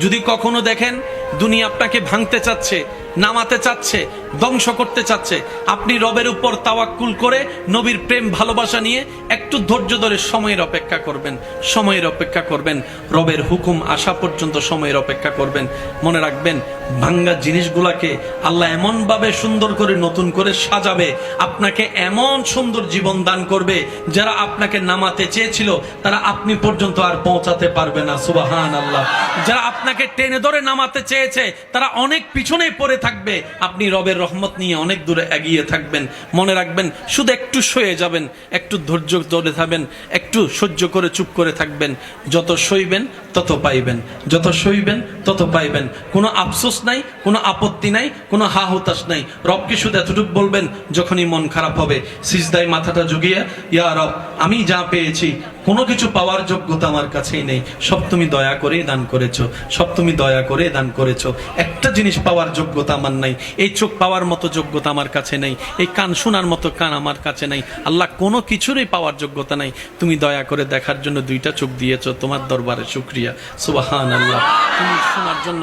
যদি কখনো দেখেন দুনিয়া আপনাকে ভাঙতে চাচ্ছে, নামাতে চাচ্ছে, ধ্বংস করতে চাচ্ছে, আপনি রবের উপর তাওয়াক্কুল করে নবীর প্রেম ভালোবাসা নিয়ে একটু ধৈর্য ধরে সময়ের অপেক্ষা করবেন, সময়ের অপেক্ষা করবেন, রবের হুকুম আসা পর্যন্ত সময়ের অপেক্ষা করবেন। মনে রাখবেন, ভাঙ্গা জিনিসগুলাকে আল্লাহ এমন ভাবে সুন্দর করে নতুন করে সাজাবে, আপনাকে এমন সুন্দর জীবন দান করবে, যারা আপনাকে নামাতে চেয়েছিল তারা আপনি পর্যন্ত আর পৌঁছাতে পারবে না। সুবহানাল্লাহ। যারা আপনাকে টেনে ধরে নামাতে চেয়েছে তারা অনেক পিছনে পড়ে থাকবে, আপনি রবের রহমত নিয়ে অনেক দূরে এগিয়ে থাকবেন। মনে রাখবেন, শুধু একটু সয়ে যাবেন, একটু ধৈর্য ধরে থাকবেন, একটু সহ্য করে চুপ করে থাকবেন। যত সইবেন তত পাইবেন, যত সইবেন তত পাইবেন। কোনো আফসোস নাই, কোনো আপত্তি নাই, কোনো হা হুতাশ নাই। রবকে শুধু এতটুকু বলবেন যখনই মন খারাপ হবে, সিজদায় মাথাটা ঝুঁকিয়ে, ইয়া রব, আমি যা পেয়েছি কোনো কিছু পাওয়ার যোগ্যতা আমার কাছেই নেই, সব তুমি দয়া করে দান করেছো, সব তুমি দয়া করে দান করেছো। একটা জিনিস পাওয়ার যোগ্যতা আমার নাই, এই চোখ পাওয়ার মতো যোগ্যতা আমার কাছে নেই, এই কান শোনার মতো কান আমার কাছে নাই। আল্লাহ, কোনো কিছুরই পাওয়ার যোগ্যতা নাই, তুমি দয়া করে দেখার জন্য দুইটা চোখ দিয়েছো, তোমার দরবারে শুকরিয়া। সুবহানাল্লাহ। তুমি শোনার জন্য